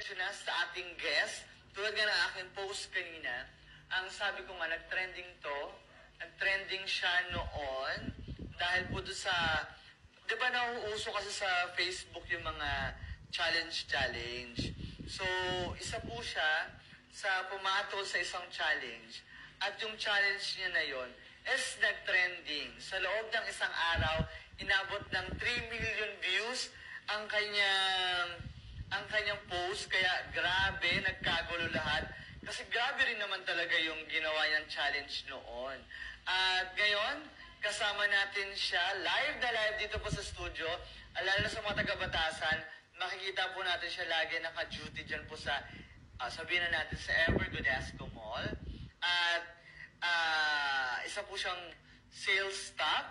diretso na sa ating guest. Tulad nga ng aking post kanina, ang sabi ko nga, nag-trending to. Nag-trending siya noon dahil po doon sa, di ba nauuso kasi sa Facebook yung mga challenge. So, isa po siya sa pumatol sa isang challenge. At yung challenge niya na yon is nag-trending. Sa loob ng isang araw, inabot ng 3 million views ang kanyang post. Kaya grabe, nagkagulo lahat. Kasi grabe rin naman talaga yung ginawa niyang challenge noon. At ngayon, kasama natin siya live na live dito po sa studio. Lalo na sa mga taga-Batasan, makikita po natin siya lagi naka-duty dyan po sa, sabihin na natin, sa Evergodesco Mall. At isa po siyang sales staff.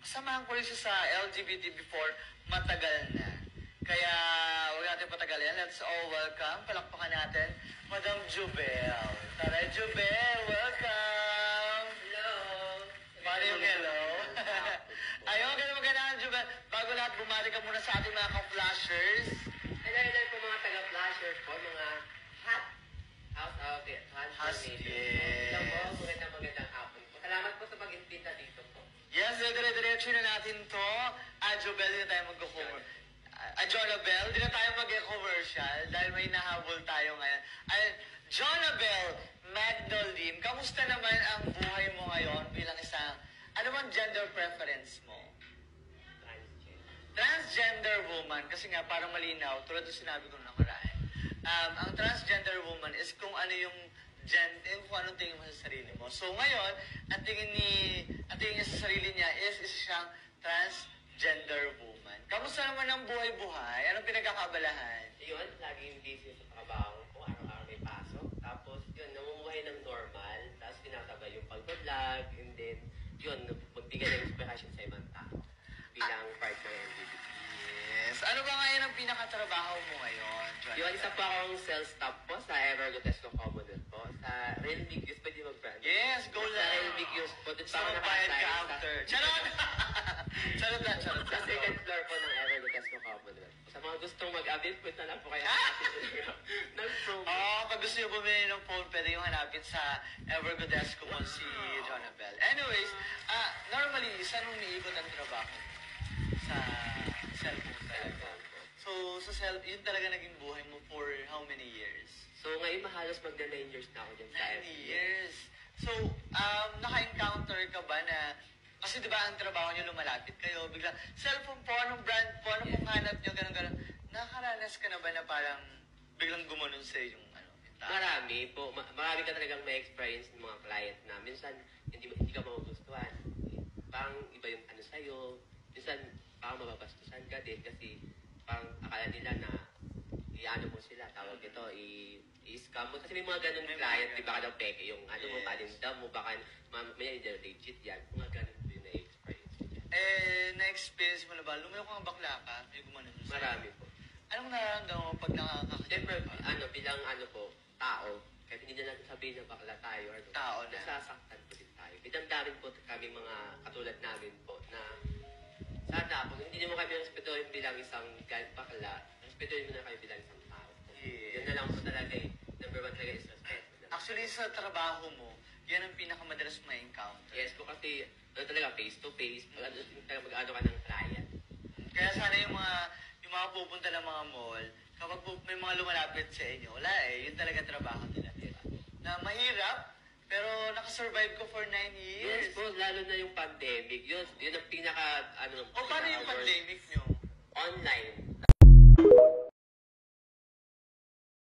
Kasamahan ko rin siya sa LGBT before, matagal na. Kaya huwag natin patagalin. Let's all welcome. Palakpakan natin, Madam Jubel. Tara, Jubel, welcome! Hello! Paano yung hello? Ayun, magandang Jubel. Bago lahat, bumati ka muna sa ating mga ka-flashers. Hello po mga taga-flashers po, mga hot house of it. Hello po, magandang hapon po. Salamat po sa pag-imbita dito po. Yes, dire-diretso na natin to. Jubel, hindi na tayo mag-cover. Jonabel, hindi na tayo mag-commercial dahil may nahabol tayo ngayon. Jonabel Magdalene, kamusta naman ang buhay mo ngayon bilang isang, ano bang gender preference mo? Transgender woman, kasi nga parang malinaw, tulad ng sinabi ko nakaraan. Ang transgender woman is kung ano yung kung anong tingin mo sa sarili mo. So ngayon, ang tingin niya sa sarili niya is isa siyang transgender woman. Kamusta naman ang buhay-buhay? Anong pinagkakabalahan? Yun, laging busy sa trabaho ko, araw-araw may pasok. Tapos yun, namumuhay ng normal, tapos pinasabay yung pag-vlog, and then yun, magbigay ng inspiration sa ibang tao bilang part ng LGBT. Yes. Ano ba ngayon ang pinakatrabaho mo ngayon, Jonathan? Yun, isa po akong sales staff po sa Evergodesco Commonwealth po. Sa Real Big Use, pwede mag-brand? Yes, go Sa lang. Real Big Use po, dun Sa pa ako magbayad ka nakasign after. Charot! Charot lang. sa second floor po ng Evergodesco Commonwealth. Sa mga gustong mag-avail, punta lang po kayo ng promo. Pag gusto nyo bumili ng phone, pwede yung hanapin sa Evergodesco Mall si Jonabel. Anyways, normally, saan mo umiikot ang trabaho? Sa cellphone talaga. So, yun talaga naging buhay mo for how many years? So, ngayon mahalos magna 9 years na ako dyan sa 9 years. So, naka-encounter ka ba na, kasi di ba ang trabaho nyo lumalapit kayo, bigla, cellphone po, anong brand po, anong panghanap nyo, ganun. Nakakaranas ka na ba na parang biglang gumanon sa'yo yung Marami po. Marami ka talagang may experience ng mga client na minsan hindi ka magugustuhan. Parang iba yung ano sa'yo. Minsan parang mababastusan ka din kasi parang akala nila na i-ano mo sila, tawag ito, i-scam mo. Kasi may mga ganun client, di ba ka daw peke yung ano mo, palinda mo, baka may legit yan. Mga ganun po yung na-experience. Na-experience mo na ba? Lumayo kang bakla ka, may gumanon sa'yo. Marami po. Anong nararamdaman mo pag Siyempre, bilang tao, kahit hindi na natin sabihin na bakla tayo, tao na. Nasasaktan po din tayo. Damdamin po kami mga katulad namin po na sana, kung hindi mo kami respetuhin bilang isang bakla, respetuhin mo na kami bilang isang tao. Yes. Yun na lang po talaga eh. Number one talaga is respect. Actually, sa trabaho mo, yan ang pinakamadalas ma-encounter. Yes po, kasi talaga face-to-face, mag-ano ka ng client. Kaya sana yung mga pupunta ng mga mall, kapag may mga lumalapit sa inyo, wala yun talaga trabaho nila, diba? Na mahirap, pero nakasurvive ko for 9 years. Yes po, lalo na yung pandemic. Yun ang pinaka, paano yung pandemic nyo?